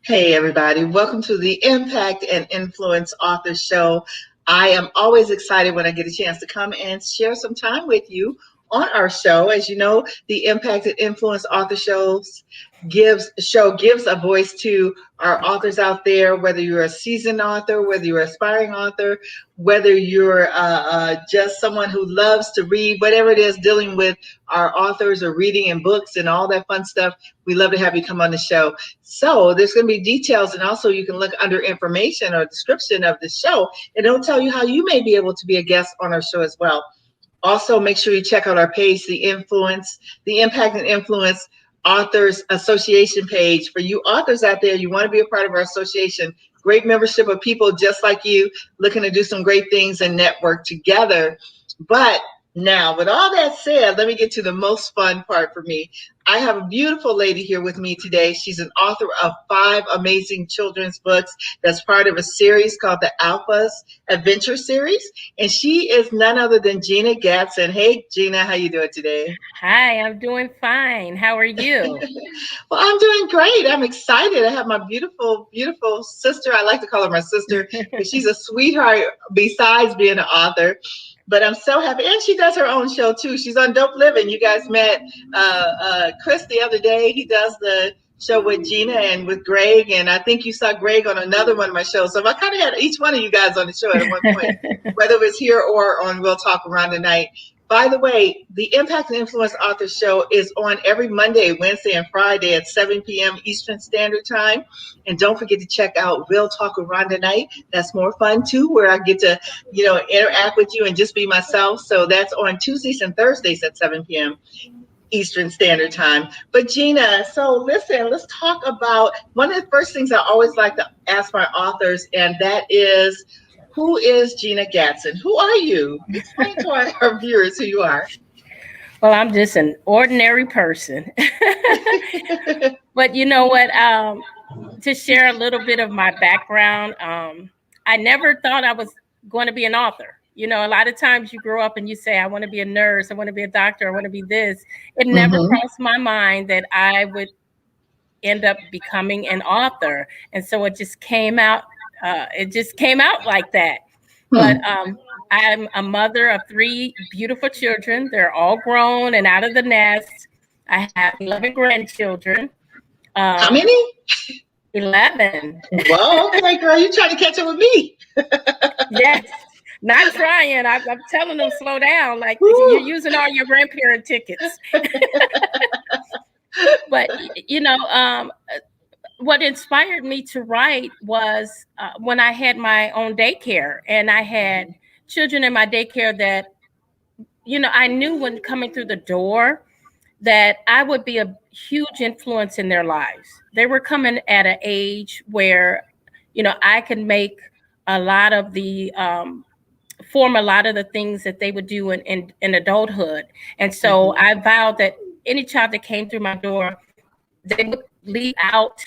Hey, everybody. Welcome to the Impact and Influence Author Show. I am always excited when I get a chance to come and share some time with you on our show. As you know, the Impact and Influence Author gives a voice to our authors out there, whether you're a seasoned author, whether you're an aspiring author, whether you're just someone who loves to read, whatever it is, dealing with our authors or reading and books and all that fun stuff. We love to have you come on the show. So there's going to be details, and also you can look under information or description of the show, and it'll tell you how you may be able to be a guest on our show as well. Also, make sure you check out our page, the Impact and Influence Authors Association page. For you authors out there, you want to be a part of our association. Great membership of people just like you, looking to do some great things and network together. But now, with all that said, let me get to the most fun part for me. I have a beautiful lady here with me today. She's an author of 5 amazing children's books that's part of a series called the Alphas Adventure Series. And she is none other than Gina Gadson. Hey, Gina, how you doing today? Hi, I'm doing fine. How are you? Well, I'm doing great. I'm excited. I have my beautiful, beautiful sister. I like to call her my sister because she's a sweetheart besides being an author. But I'm so happy. And she does her own show, too. She's on Dope Living. You guys met Chris the other day. He does the show with Gina and with Greg. And I think you saw Greg on another one of my shows. So I kind of had each one of you guys on the show at one point, whether it was here or on We'll Talk Around the Night. By the way, the Impact and Influence Author Show is on every Monday, Wednesday, and Friday at 7 p.m. Eastern Standard Time. And don't forget to check out We'll Talk Around the Night. That's more fun, too, where I get to, interact with you and just be myself. So that's on Tuesdays and Thursdays at 7 p.m. Eastern Standard Time. But Gina, so listen, let's talk about one of the first things I always like to ask my authors, and that is, who is Gina Gadson? Who are you? Explain to our viewers who you are. Well, I'm just an ordinary person. But you know what? To share a little bit of my background, I never thought I was going to be an author. You know, a lot of times you grow up and you say, I want to be a nurse, I want to be a doctor, I want to be this. It never crossed my mind that I would end up becoming an author. And so it just came out. It just came out like that. But I'm a mother of 3 beautiful children. They're all grown and out of the nest. I have 11 grandchildren. How many? 11. Whoa, okay, girl, you trying to catch up with me. Yes, not trying. I'm telling them slow down. Like, you're using all your grandparent tickets. But, what inspired me to write was when I had my own daycare, and I had children in my daycare that, I knew when coming through the door that I would be a huge influence in their lives. They were coming at an age where, I could make a lot of the, form a lot of the things that they would do in adulthood. And so I vowed that any child that came through my door, they would leave out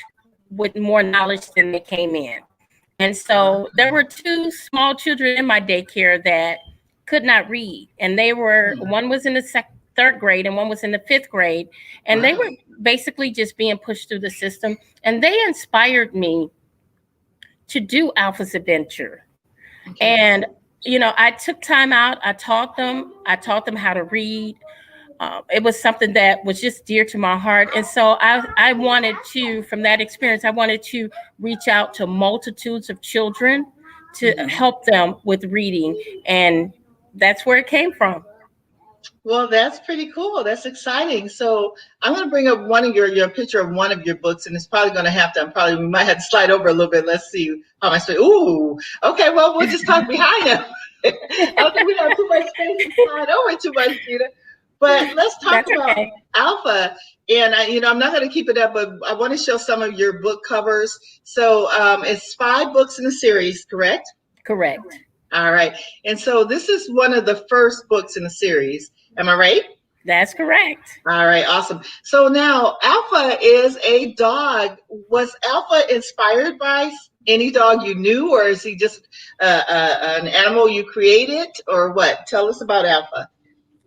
with more knowledge than they came in. And so there were 2 small children in my daycare that could not read. And they were, one was in the 3rd grade and one was in the 5th grade. And they were basically just being pushed through the system. And they inspired me to do Alpha's Adventure. Okay. And, I took time out. I taught them how to read. It was something that was just dear to my heart. And so I wanted to, from that experience, I wanted to reach out to multitudes of children to help them with reading. And that's where it came from. Well, that's pretty cool. That's exciting. So I'm going to bring up one of your picture of one of your books, and it's probably going to have to, we might have to slide over a little bit. Let's see how much. Ooh, okay. Well, we'll just talk behind them. I don't think we have too much space to slide over too much, Gina. But let's talk about Alpha. And I'm not going to keep it up, but I want to show some of your book covers. So it's 5 books in the series, correct? Correct. All right. And so this is one of the first books in the series. Am I right? That's correct. All right. Awesome. So now Alpha is a dog. Was Alpha inspired by any dog you knew, or is he just an animal you created, or what? Tell us about Alpha.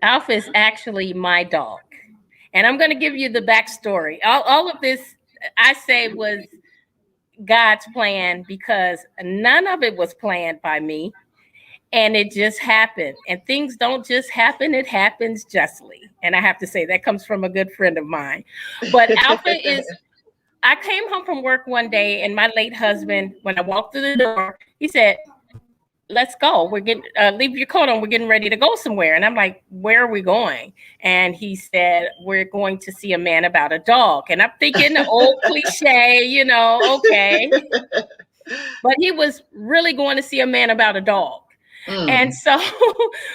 Alpha is actually my dog. And I'm going to give you the backstory. All of this, I say, was God's plan, because none of it was planned by me. And it just happened. And things don't just happen, it happens justly. And I have to say, that comes from a good friend of mine. But Alpha is, I came home from work one day, and my late husband, when I walked through the door, he said, let's go. We're getting, leave your coat on. We're getting ready to go somewhere. And I'm like, where are we going? And he said, we're going to see a man about a dog. And I'm thinking the old cliche, you know, okay. But he was really going to see a man about a dog. And so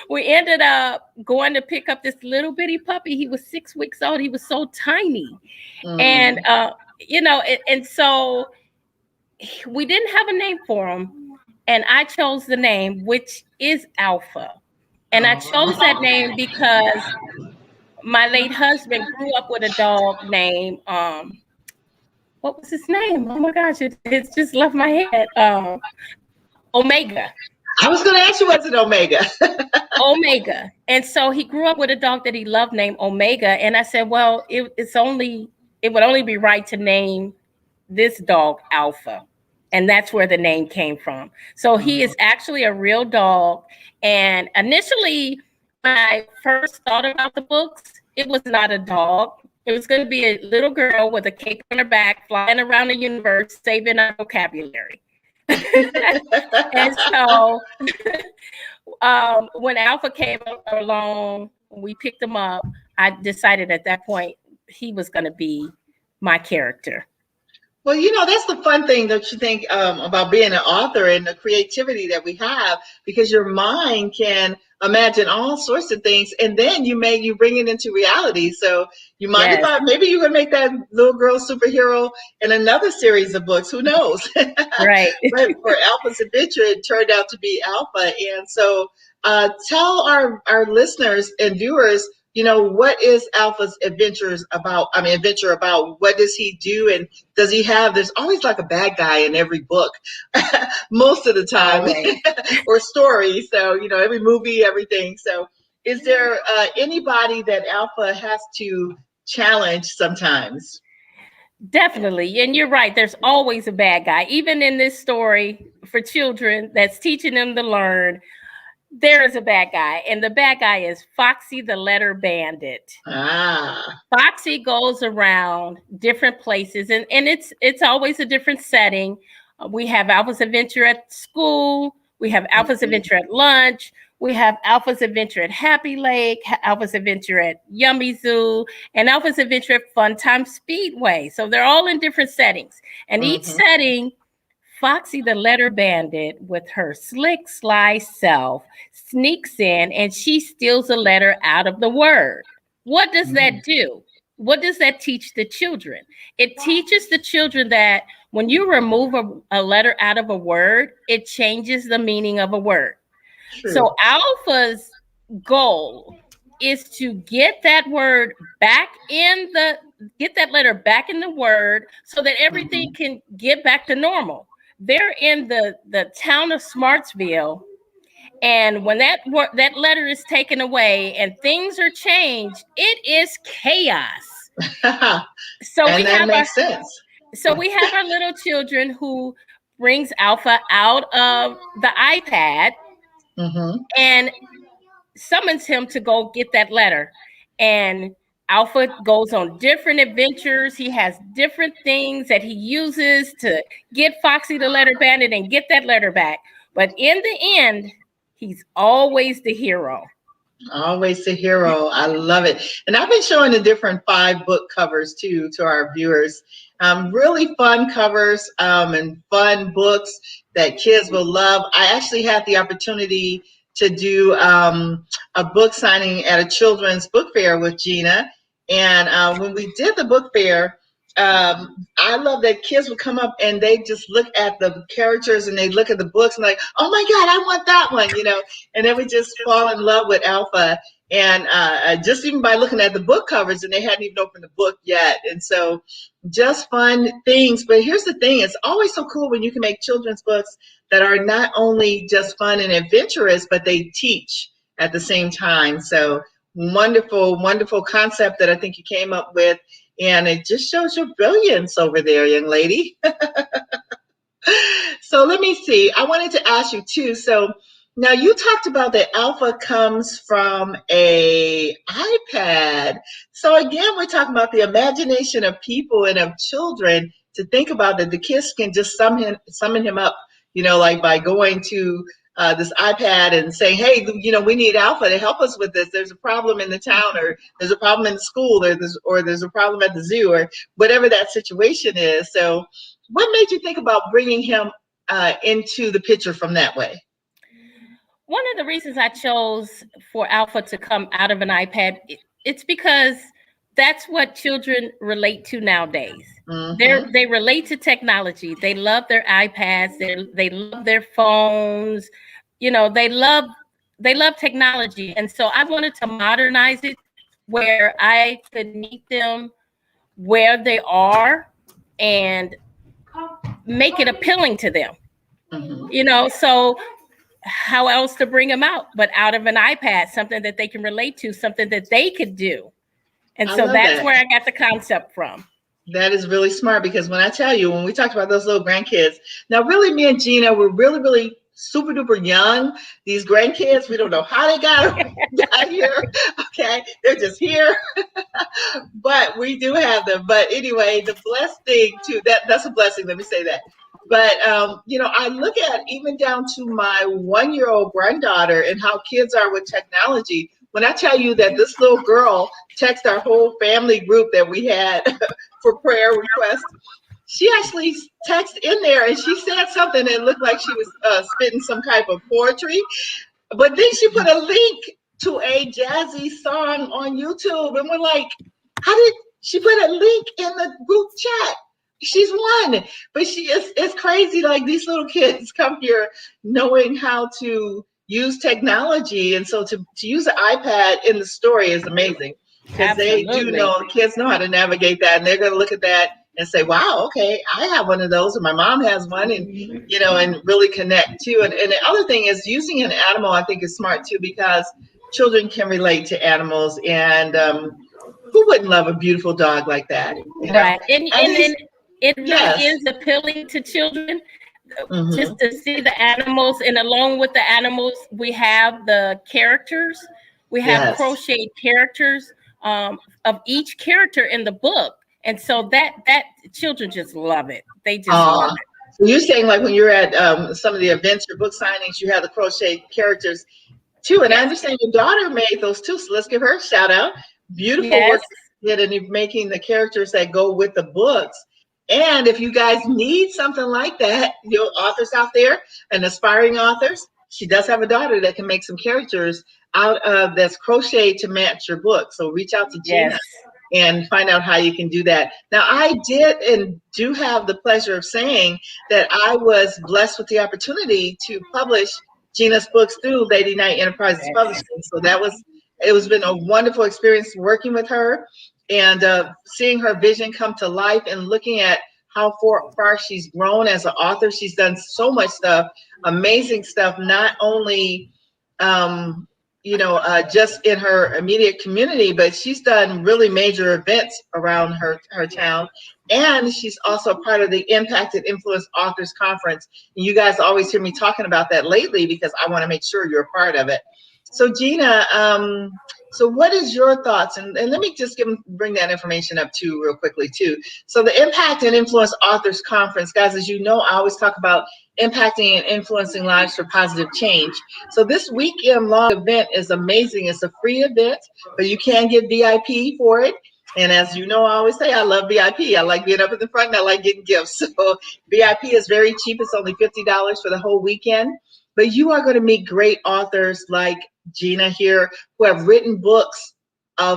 we ended up going to pick up this little bitty puppy. He was 6 weeks old. He was so tiny. And, you know, and so we didn't have a name for him. And I chose the name, which is Alpha. And I chose that name because my late husband grew up with a dog named, what was his name? Oh my gosh, it's just left my head. Omega. I was going to ask you, what's an Omega? Omega. And so he grew up with a dog that he loved named Omega. And I said, well, it would only be right to name this dog Alpha. And that's where the name came from. So he is actually a real dog. And initially, when I first thought about the books, it was not a dog. It was going to be a little girl with a cape on her back, flying around the universe, saving our vocabulary. And so when Alpha came along, we picked him up. I decided at that point he was going to be my character. Well, you know, that's the fun thing that you think about being an author and the creativity that we have, because your mind can imagine all sorts of things, and then you bring it into reality. So you might have thought maybe you would make that little girl superhero in another series of books. Who knows? Right. But for Alpha's Adventure, it turned out to be Alpha. And so tell our listeners and viewers, you know, what is Alpha's adventure about? What does he do? And does he have, there's always like a bad guy in every book, most of the time, or story. So, you know, every movie, everything. So is there anybody that Alpha has to challenge sometimes? Definitely. And you're right. There's always a bad guy. Even in this story for children that's teaching them to learn, there is a bad guy, and the bad guy is Foxy the Letter Bandit. Foxy goes around different places, and it's always a different setting. We have Alpha's Adventure at school. We have Alpha's Adventure at lunch. We have Alpha's Adventure at Happy Lake, Alpha's Adventure at Yummy Zoo, and Alpha's Adventure at Funtime Speedway. So they're all in different settings, and each setting, Foxy the Letter Bandit, with her slick, sly self, sneaks in and she steals a letter out of the word. What does that do? What does that teach the children? It teaches the children that when you remove a letter out of a word, it changes the meaning of a word. True. So Alpha's goal is to get that word back get that letter back in the word so that everything can get back to normal. They're in the town of Smartsville, and when that letter is taken away and things are changed, it is chaos. So that makes sense. So we have our little children who brings Alpha out of the iPad and summons him to go get that letter. And Alpha goes on different adventures. He has different things that he uses to get Foxy the Letter Bandit and get that letter back. But in the end, he's always the hero. Always the hero. I love it. And I've been showing the different 5 book covers too to our viewers. Really fun covers and fun books that kids will love. I actually had the opportunity to do a book signing at a children's book fair with Gina. And when we did the book fair, I love that kids would come up and they just look at the characters and they look at the books and like, oh my God, I want that one, you know, and they would just fall in love with Alpha. And just even by looking at the book covers, and they hadn't even opened the book yet. And so just fun things. But here's the thing, it's always so cool when you can make children's books that are not only just fun and adventurous, but they teach at the same time. So wonderful, wonderful concept that I think you came up with. And it just shows your brilliance over there, young lady. So let me see. I wanted to ask you too. So now you talked about that alpha comes from a iPad. So again, we're talking about the imagination of people and of children to think about that the kids can just summon him up, like by going to this iPad and saying, hey, we need alpha to help us with this. There's a problem in the town, or there's a problem in the school, or there's a problem at the zoo, or whatever that situation is. So what made you think about bringing him into the picture from that way? One of the reasons I chose for Alpha to come out of an iPad, it's because that's what children relate to nowadays. Mm-hmm. They relate to technology. They love their iPads. They love their phones. They love technology. And so I wanted to modernize it where I could meet them where they are and make it appealing to them. Mm-hmm. So how else to bring them out but out of an iPad, something that they can relate to, something that they could do. And so that's where I got the concept from. That is really smart, because when I tell you, when we talked about those little grandkids, now really me and Gina were really, really super duper young. These grandkids, we don't know how they got here. Okay, they're just here. But we do have them. But anyway, the blessed thing too, that's a blessing, let me say that. But I look at even down to my 1-year-old granddaughter and how kids are with technology. When I tell you that this little girl texted our whole family group that we had for prayer requests, she actually texted in there and she said something that looked like she was spitting some type of poetry. But then she put a link to a jazzy song on YouTube, and we're like, how did she put a link in the group chat? She's one, but it's crazy. Like, these little kids come here knowing how to use technology, and so to use an iPad in the story is amazing, because they do know, kids know how to navigate that, and they're going to look at that and say, wow, okay, I have one of those, and my mom has one, and and really connect too. And the other thing is, using an animal, I think, is smart too, because children can relate to animals, and who wouldn't love a beautiful dog like that? Right, and it really is appealing to children. Mm-hmm. Just to see the animals, and along with the animals, we have the characters. We have crochet characters of each character in the book, and so that children just love it. They just love it. So you're saying, like, when you're at some of the events or book signings, you have the crochet characters too, and I understand your daughter made those too. So let's give her a shout out. Beautiful work you did in making the characters that go with the books. And if you guys need something like that, authors out there and aspiring authors, she does have a daughter that can make some characters out of that's crocheted to match your book. So reach out to Gina and find out how you can do that. Now, I did and do have the pleasure of saying that I was blessed with the opportunity to publish Gina's books through Lady Night Enterprises Publishing. So it was been a wonderful experience working with her, and seeing her vision come to life, and looking at how far she's grown as an author. She's done so much stuff, amazing stuff, not only, just in her immediate community, but she's done really major events around her town. And she's also part of the Impact and Influence Authors Conference. And you guys always hear me talking about that lately, because I want to make sure you're a part of it. So Gina, so what is your thoughts? And let me just bring that information up too real quickly too. So the Impact and Influence Authors Conference, guys, as you know, I always talk about impacting and influencing lives for positive change. So this weekend long event is amazing. It's a free event, but you can get VIP for it. And as you know, I always say, I love VIP. I like being up in the front, and I like getting gifts. So VIP is very cheap. It's only $50 for the whole weekend. But you are going to meet great authors like Gina here, who have written books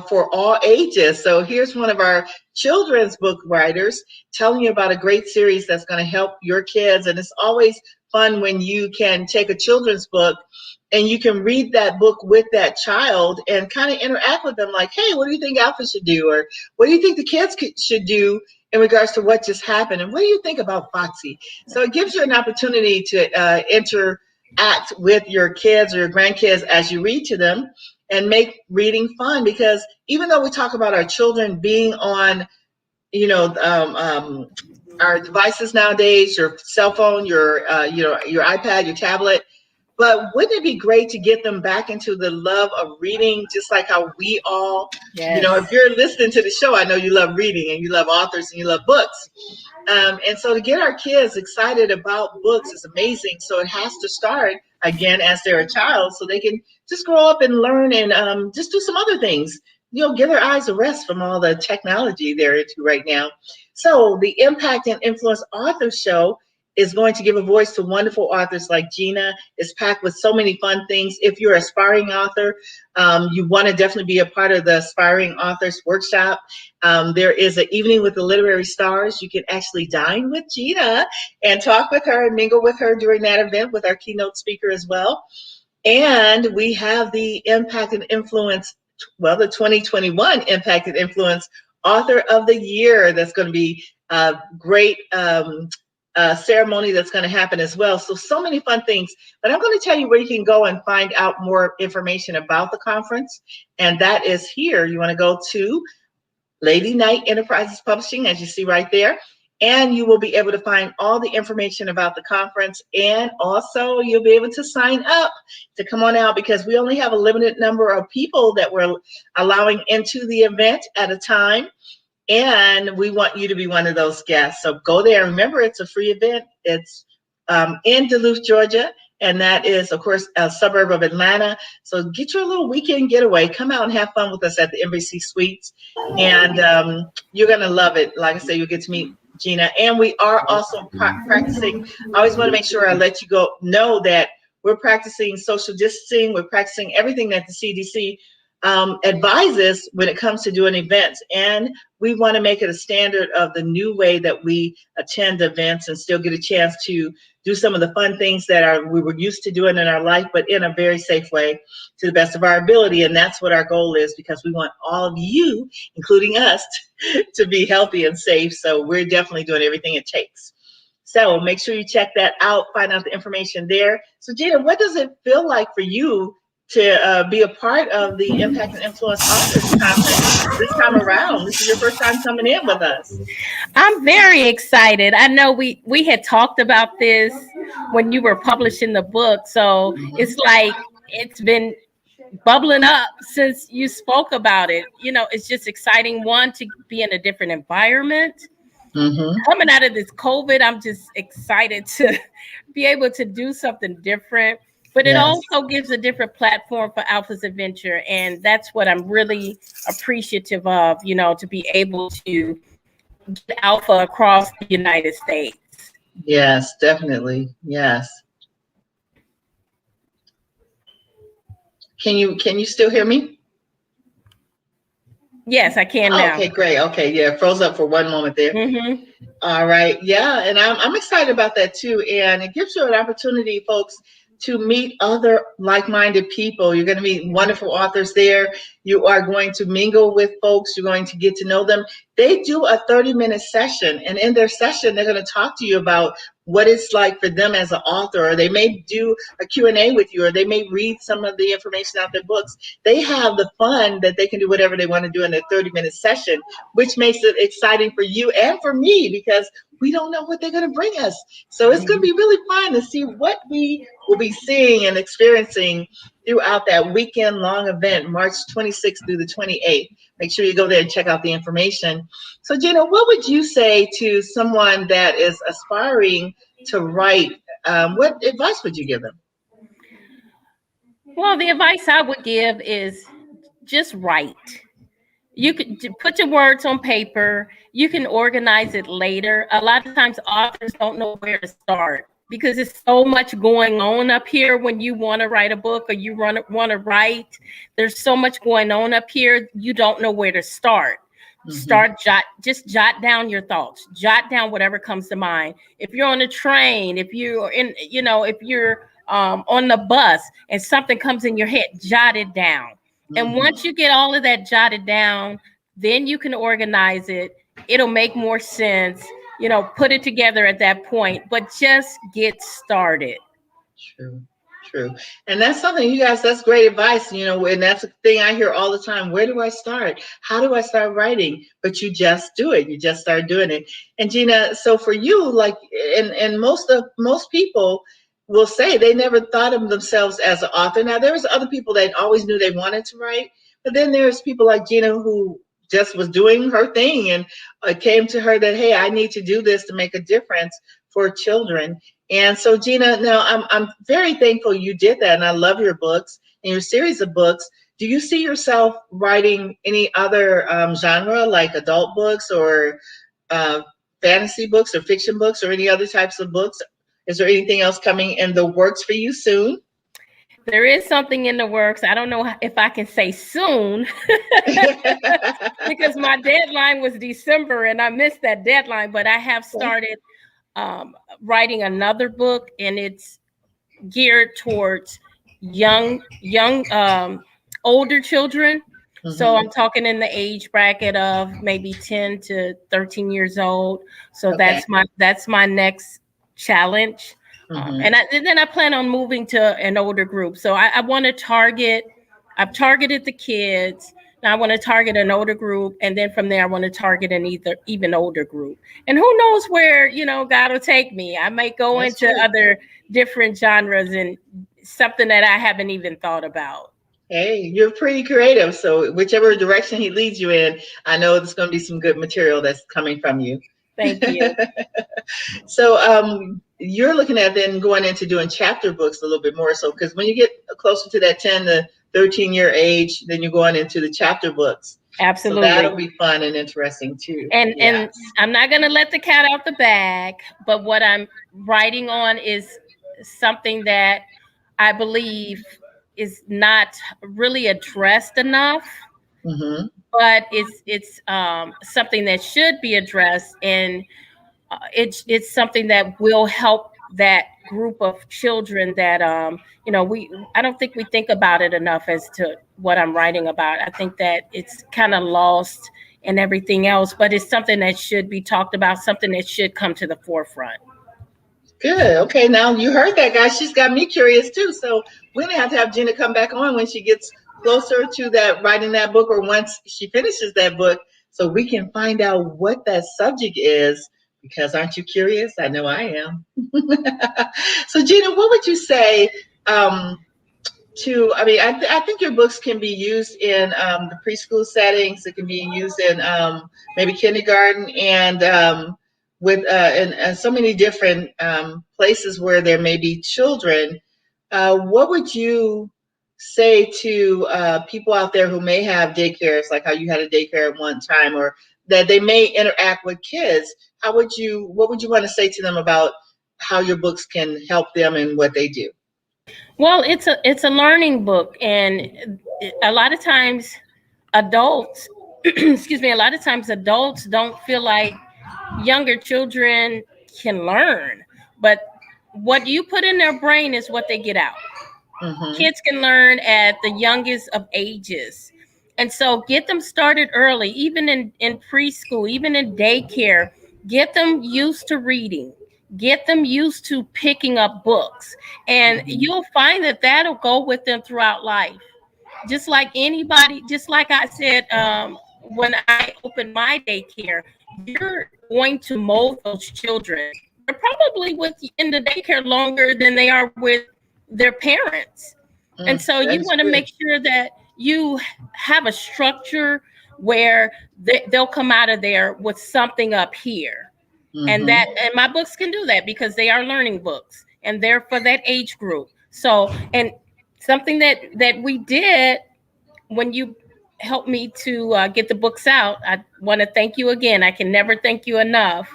for all ages. So here's one of our children's book writers telling you about a great series that's going to help your kids. And it's always fun when you can take a children's book and you can read that book with that child and kind of interact with them, like, hey, what do you think Alpha should do? Or what do you think the kids should do in regards to what just happened? And what do you think about Foxy? So it gives you an opportunity to interact with your kids or your grandkids as you read to them, and make reading fun. Because even though we talk about our children being on, our devices nowadays, your cell phone, your your iPad, your tablet. But wouldn't it be great to get them back into the love of reading, just like how we all, Yes. if you're listening to the show, I know you love reading and you love authors and you love books. And so to get our kids excited about books is amazing. So it has to start again as they're a child, so they can just grow up and learn and just do some other things. Give their eyes a rest from all the technology they're into right now. So the Impact and Influence Author Show is going to give a voice to wonderful authors like Gina. It's packed with so many fun things. If you're an aspiring author, you want to definitely be a part of the Aspiring Authors Workshop. There is an evening with the literary stars. You can actually dine with Gina and talk with her and mingle with her during that event with our keynote speaker as well. And we have the Impact and Influence, the 2021 Impact and Influence Author of the Year. That's going to be a great ceremony that's going to happen as well. So many fun things. But I'm going to tell you where you can go and find out more information about the conference. And that is here. You want to go to Lady Knight Enterprises Publishing, as you see right there. And you will be able to find all the information about the conference. And also you'll be able to sign up to come on out, because we only have a limited number of people that we're allowing into the event at a time. And we want you to be one of those guests. So go there. Remember, it's a free event. It's in Duluth, Georgia. And that is, of course, a suburb of Atlanta. So get your little weekend getaway. Come out and have fun with us at the Embassy Suites. And you're going to love it. Like I say, you'll get to meet Gina. And we are also practicing. I always want to make sure I let you know that we're practicing social distancing. We're practicing everything that the CDC advises when it comes to doing events. And we want to make it a standard of the new way that we attend events and still get a chance to do some of the fun things that we were used to doing in our life, but in a very safe way to the best of our ability. And that's what our goal is, because we want all of you, including us, to be healthy and safe. So we're definitely doing everything it takes. So make sure you check that out, find out the information there. So Gina, what does it feel like for you to be a part of the Impact and Influence Authors Conference this time around? This is your first time coming in with us. I'm very excited. I know we had talked about this when you were publishing the book. So it's like it's been bubbling up since you spoke about it. It's just exciting, one, to be in a different environment. Coming out of this COVID, I'm just excited to be able to do something different. But it also gives a different platform for Alpha's Adventure. And that's what I'm really appreciative of, to be able to get Alpha across the United States. Yes, definitely. Yes. Can you still hear me? Yes, I can now. Okay, great. Okay, yeah, froze up for one moment there. All right, yeah, and I'm excited about that too. And it gives you an opportunity, folks, to meet other like-minded people. You're going to meet wonderful authors there. You are going to mingle with folks. You're going to get to know them. They do a 30-minute session, and in their session, they're going to talk to you about what it's like for them as an author, or they may do a Q&A with you, or they may read some of the information out their books. They have the fun that they can do whatever they want to do in their 30-minute session, which makes it exciting for you and for me, because we don't know what they're going to bring us. So it's going to be really fun to see what we will be seeing and experiencing throughout that weekend-long event, March 26th through the 28th. Make sure you go there and check out the information. So, Gina, what would you say to someone that is aspiring to write? What advice would you give them? Well, the advice I would give is just write. You could put your words on paper. You can organize it later. A lot of times authors don't know where to start because there's so much going on up here when you want to write a book or you want to write. There's so much going on up here. You don't know where to start. Just jot down your thoughts. Jot down whatever comes to mind. If you're on a train, if you're if you're on the bus and something comes in your head, jot it down. And once you get all of that jotted down, then you can organize it. It'll make more sense, put it together at that point, but just get started. True. True. And that's something, you guys, that's great advice, and that's a thing I hear all the time. Where do I start? How do I start writing? But you just do it. You just start doing it. And Gina, so for you, like, and most people will say they never thought of themselves as an author. Now, there was other people that always knew they wanted to write, but then there's people like Gina who just was doing her thing, and it came to her that, hey, I need to do this to make a difference for children. And so, Gina, now I'm very thankful you did that, and I love your books and your series of books. Do you see yourself writing any other genre, like adult books or uh, fantasy books or fiction books or any other types of books? Is there anything else coming in the works for you soon? There is something in the works. I don't know if I can say soon because my deadline was December and I missed that deadline, but I have started writing another book, and it's geared towards young older children. Mm-hmm. So I'm talking in the age bracket of maybe 10 to 13 years old. So okay. that's my next challenge. Mm-hmm. And then I plan on moving to an older group. So I want to I've targeted the kids. Now I want to target an older group. And then from there, I want to target an even older group. And who knows where, God will take me. I might go into other different genres and something that I haven't even thought about. Hey, you're pretty creative. So whichever direction he leads you in, I know there's going to be some good material that's coming from you. Thank you. So you're looking at then going into doing chapter books a little bit more. So because when you get closer to that 10 to 13-year age, then you're going into the chapter books. Absolutely. So that'll be fun and interesting too. And I'm not going to let the cat out the bag, but what I'm writing on is something that I believe is not really addressed enough. Mm-hmm. But it's something that should be addressed, and it's something that will help that group of children that I don't think we think about it enough as to what I'm writing about. I think that it's kind of lost and everything else, but it's something that should be talked about, something that should come to the forefront. Good. Okay, now you heard that, guys. She's got me curious too. So we're gonna have to have Gina come back on when she gets closer to that writing that book, or once she finishes that book, so we can find out what that subject is. Because aren't you curious? I know I am. So Gina, what would you say I think your books can be used in the preschool settings. It can be used in maybe kindergarten and and so many different places where there may be children. What would you say to people out there who may have daycares, like how you had a daycare at one time, or that they may interact with kids? What would you want to say to them about how your books can help them and what they do? Well, it's a learning book, and a lot of times adults, adults don't feel like younger children can learn, but what you put in their brain is what they get out. Mm-hmm. Kids can learn at the youngest of ages. And so get them started early, even in preschool, even in daycare. Get them used to reading. Get them used to picking up books. And mm-hmm. you'll find that that'll go with them throughout life. Just like anybody, just like I said, when I opened my daycare, you're going to mold those children. They're probably in the daycare longer than they are with their parents. And so you want to make sure that you have a structure where they'll come out of there with something up here. Mm-hmm. And my books can do that because they are learning books and they're for that age group. So, and something that we did when you helped me to get the books out, I want to thank you again. I can never thank you enough.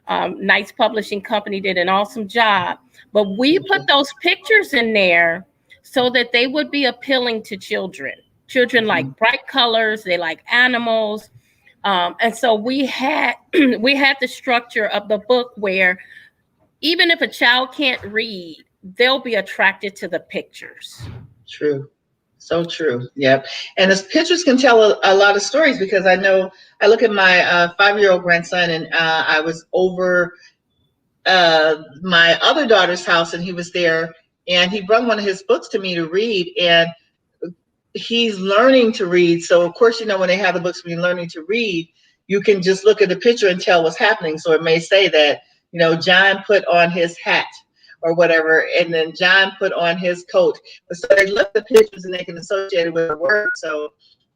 Nice Publishing Company did an awesome job, but we put those pictures in there so that they would be appealing to children. Children like bright colors, they like animals. And so we had the structure of the book where even if a child can't read, they'll be attracted to the pictures. True. So true. Yep. And the pictures can tell a lot of stories, because I know I look at my 5-year-old grandson, and I was over my other daughter's house, and he was there. and he brought one of his books to me to read, and he's learning to read. So of course, when they have the books when you're learning to read, you can just look at the picture and tell what's happening. So it may say that, John put on his hat or whatever, and then John put on his coat. So they look at the pictures and they can associate it with a word. So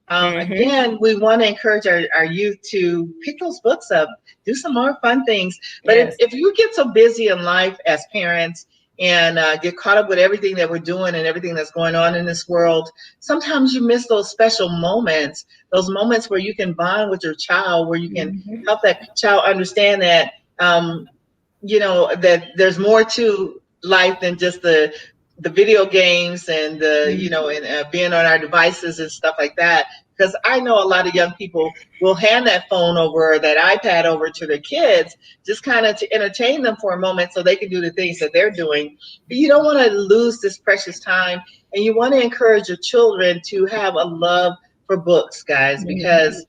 again, we want to encourage our youth to pick those books up, do some more fun things. But if you get so busy in life as parents and get caught up with everything that we're doing and everything that's going on in this world, sometimes you miss those special moments, those moments where you can bond with your child, where you can help that child understand that, that there's more to life than just the video games and and being on our devices and stuff like that. Because I know a lot of young people will hand that phone over or that iPad over to their kids just kind of to entertain them for a moment so they can do the things that they're doing. But you don't want to lose this precious time, and you want to encourage your children to have a love for books, guys, because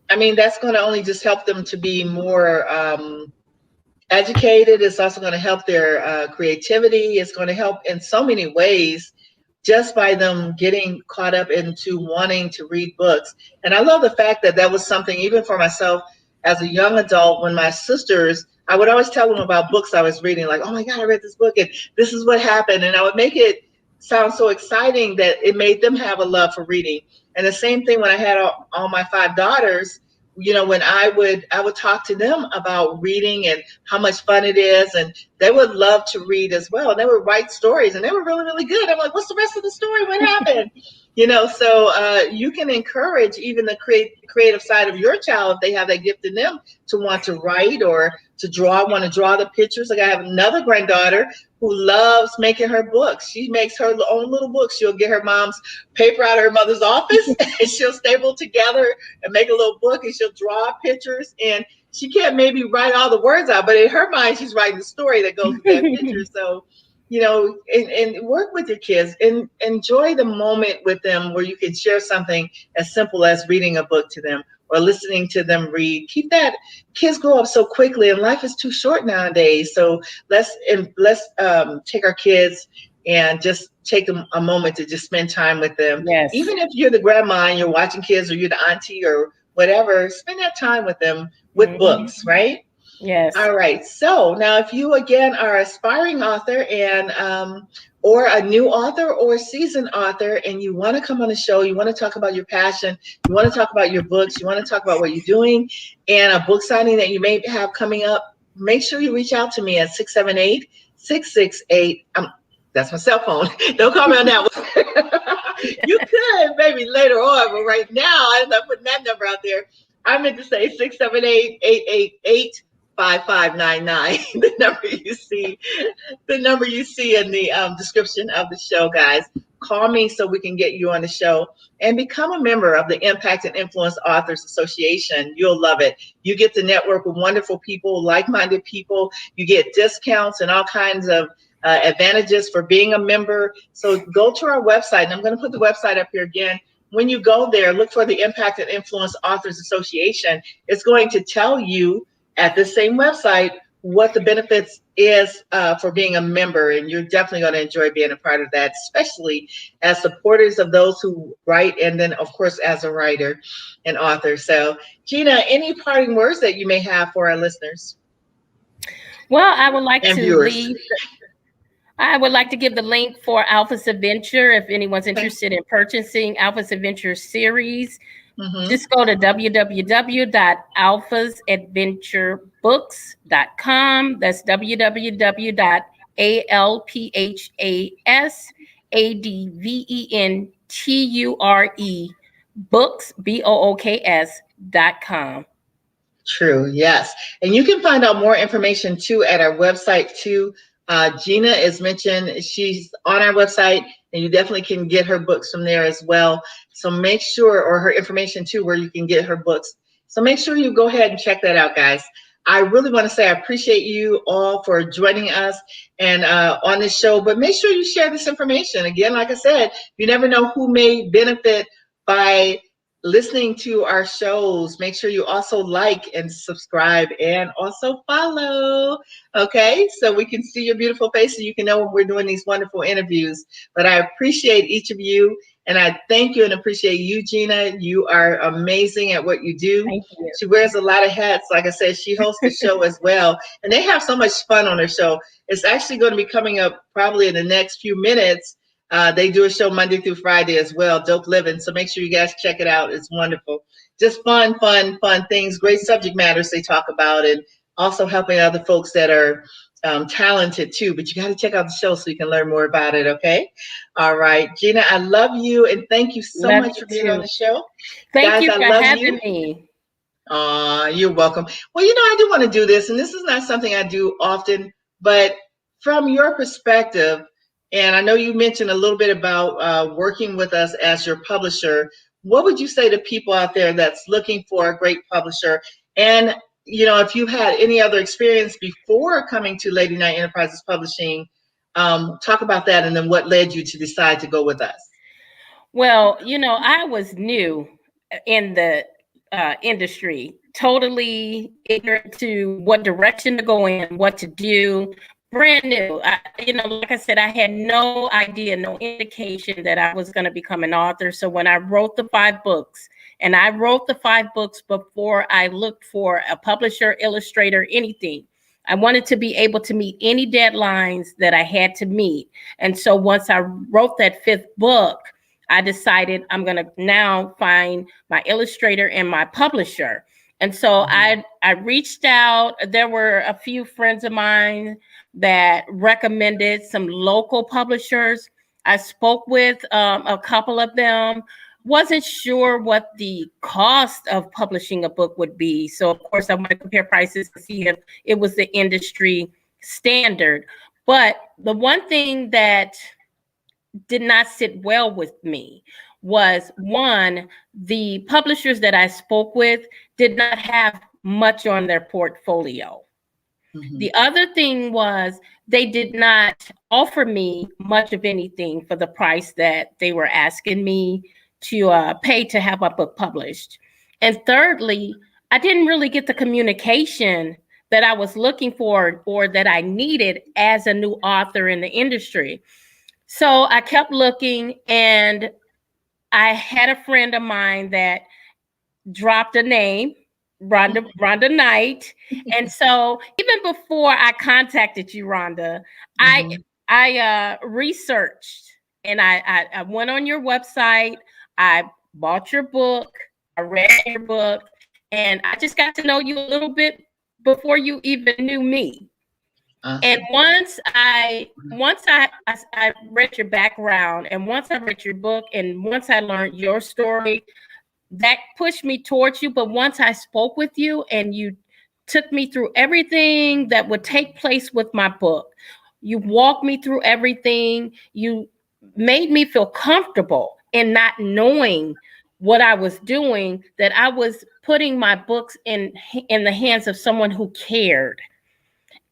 that's going to only just help them to be more educated. It's also going to help their creativity. It's going to help in so many ways just by them getting caught up into wanting to read books. And I love the fact that that was something, even for myself as a young adult, when my sisters, I would always tell them about books I was reading, like, oh my God, I read this book and this is what happened. And I would make it sound so exciting that it made them have a love for reading. And the same thing when I had all my 5 daughters, when I would talk to them about reading and how much fun it is, and they would love to read as well. And they would write stories, and they were really, really good. I'm like, what's the rest of the story? What happened? So you can encourage even the creative side of your child if they have that gift in them to want to write or to draw, want to draw the pictures. Like I have another granddaughter who loves making her books. She makes her own little books. She'll get her mom's paper out of her mother's office and she'll staple together and make a little book, and she'll draw pictures, and she can't maybe write all the words out, but in her mind, she's writing the story that goes with that picture. So, and work with your kids and enjoy the moment with them where you can share something as simple as reading a book to them or listening to them read. Keep that. Kids grow up so quickly and life is too short nowadays. So let's take our kids and just take a moment to just spend time with them. Yes. Even if you're the grandma and you're watching kids, or you're the auntie or whatever, spend that time with them with books, right? Yes. All right. So now if you, again, are an aspiring author and or a new author or a seasoned author, and you want to come on the show, you want to talk about your passion, you want to talk about your books, you want to talk about what you're doing, and a book signing that you may have coming up, make sure you reach out to me at 678-668. That's my cell phone. Don't call me on that one. You could maybe later on, but right now, I'm not putting that number out there. I meant to say 678-888-5599. The number you see in the description of the show, guys. Call me so we can get you on the show and become a member of the Impact and Influence Authors Association. You'll love it. You get to network with wonderful people, like-minded people. You get discounts and all kinds of advantages for being a member. So go to our website, and I'm going to put the website up here again. When you go there, look for the Impact and Influence Authors Association. It's going to tell you at the same website what the benefits is for being a member, and you're definitely going to enjoy being a part of that, especially as supporters of those who write, and then of course as a writer and author. So Gina, any parting words that you may have for our listeners? Well, I would like and to viewers. I would like to give the link for Alpha's Adventure if anyone's interested in purchasing Alpha's Adventure series. Just go to www.alphasadventurebooks.com. That's www.alphasadventurebooks.com. True. Yes. And you can find out more information too at our website too. Gina is mentioned. She's on our website, and you definitely can get her books from there as well. So make sure, or her information too, where you can get her books. So make sure you go ahead and check that out, guys. I really want to say I appreciate you all for joining us and on this show, but make sure you share this information. Again, like I said, you never know who may benefit by listening to our shows. Make sure you also like and subscribe and also follow. Okay, so we can see your beautiful faces. You can know when we're doing these wonderful interviews. But I appreciate each of you, and I thank you and appreciate you, Gina. You are amazing at what you do. Thank you. She wears a lot of hats. Like I said, she hosts the show as well, and they have so much fun on their show. It's actually going to be coming up probably in the next few minutes. They do a show Monday through Friday as well, Dope Living. So make sure you guys check it out. It's wonderful. Just fun things, great subject matters they talk about, and also helping other folks that are talented too. But you got to check out the show so you can learn more about it. Okay. All right. Gina, I love you. And thank you so much for being on the show. Thank Guys, you I for love having you. me. You're welcome. Well, I do want to do this, and this is not something I do often, but from your perspective, and I know you mentioned a little bit about working with us as your publisher, what would you say to people out there that's looking for a great publisher? And, if you had any other experience before coming to Lady Night Enterprises Publishing, talk about that, and then what led you to decide to go with us? Well, I was new in the industry, totally ignorant to what direction to go in, what to do, brand new. Like I said, I had no idea, no indication that I was going to become an author. So when I wrote the 5 books, and I wrote the 5 books before I looked for a publisher, illustrator, anything. I wanted to be able to meet any deadlines that I had to meet. And so once I wrote that 5th book, I decided I'm going to now find my illustrator and my publisher. And so I reached out. There were a few friends of mine that recommended some local publishers. I spoke with a couple of them. Wasn't sure what the cost of publishing a book would be. So of course I want to compare prices to see if it was the industry standard. But the one thing that did not sit well with me was, one, the publishers that I spoke with did not have much on their portfolio. Mm-hmm. The other thing was they did not offer me much of anything for the price that they were asking me to pay to have a book published. And thirdly, I didn't really get the communication that I was looking for or that I needed as a new author in the industry. So I kept looking, and I had a friend of mine that dropped a name, Rhonda Knight. And so even before I contacted you, Rhonda, I researched, and I went on your website. I bought your book. I read your book, and I just got to know you a little bit before you even knew me. And once I read your background, and once I read your book, and once I learned your story, that pushed me towards you. But once I spoke with you and you took me through everything that would take place with my book, you walked me through everything. You made me feel comfortable in not knowing what I was doing, that I was putting my books in the hands of someone who cared.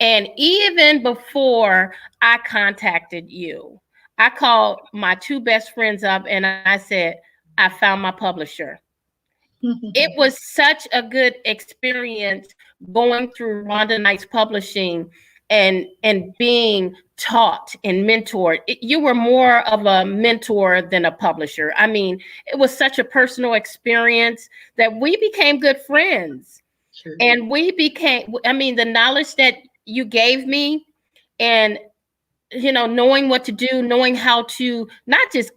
And even before I contacted you, I called my 2 best friends up and I said, I found my publisher. It was such a good experience going through Rhonda Knight's Publishing and being taught and mentored. You were more of a mentor than a publisher. I mean, it was such a personal experience that we became good friends. Sure. And the knowledge that you gave me, and knowing what to do, knowing how to not just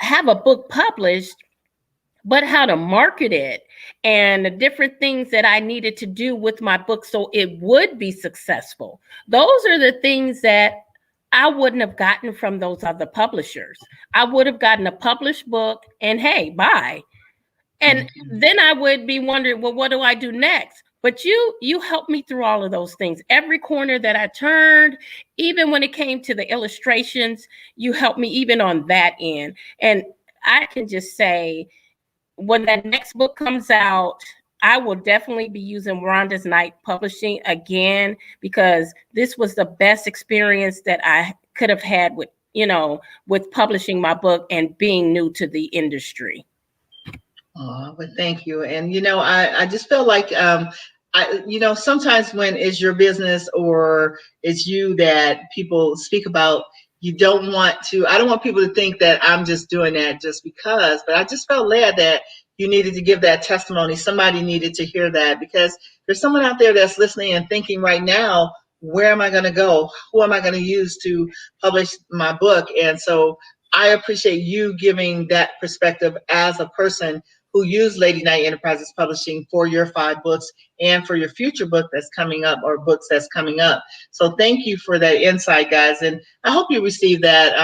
have a book published, but how to market it, and the different things that I needed to do with my book so it would be successful. Those are the things that I wouldn't have gotten from those other publishers. I would have gotten a published book and hey, bye. And then I would be wondering, well, what do I do next? But you helped me through all of those things. Every corner that I turned, even when it came to the illustrations, you helped me even on that end. And I can just say, when that next book comes out, I will definitely be using Rhonda's Knight Publishing again, because this was the best experience that I could have had with publishing my book and being new to the industry. Oh, but thank you. And I just feel like sometimes when it's your business or it's you that people speak about, I don't want people to think that I'm just doing that just because, but I just felt led that you needed to give that testimony. Somebody needed to hear that because there's someone out there that's listening and thinking right now, where am I going to go? Who am I going to use to publish my book? And so I appreciate you giving that perspective as a person who use Lady Night Enterprises Publishing for your 5 books and for your future book that's coming up or books that's coming up. So thank you for that insight, guys. And I hope you receive that.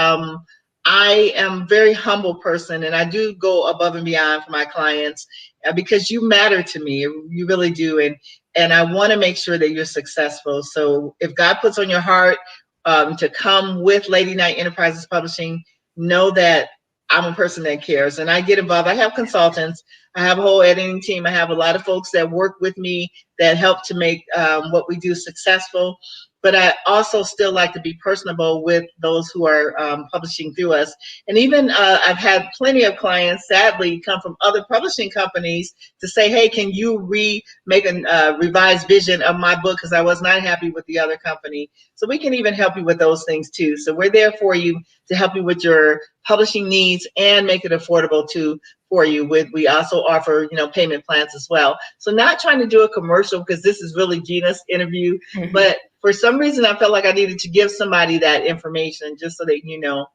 I am a very humble person and I do go above and beyond for my clients because you matter to me. You really do. And I want to make sure that you're successful. So if God puts on your heart to come with Lady Night Enterprises Publishing, know that I'm a person that cares and I get involved. I have consultants. I have a whole editing team. I have a lot of folks that work with me that help to make what we do successful. But I also still like to be personable with those who are publishing through us. And even I've had plenty of clients, sadly, come from other publishing companies to say, hey, can you make a revised vision of my book because I was not happy with the other company. So we can even help you with those things too. So we're there for you to help you with your publishing needs and make it affordable too for you. We also offer, payment plans as well. So not trying to do a commercial because this is really Gina's interview, but for some reason I felt like I needed to give somebody that information just so that you know.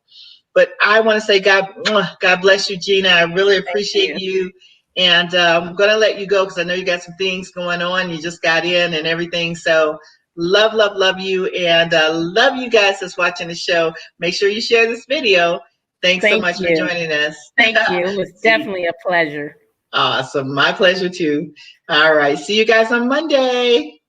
But I want to say God bless you, Gina. I really appreciate you. And I'm going to let you go because I know you got some things going on. You just got in and everything. So love, love, love you. And love you guys that's watching the show. Make sure you share this video. Thanks so much for joining us. Thank you. It was definitely a pleasure. Awesome. My pleasure too. All right. See you guys on Monday.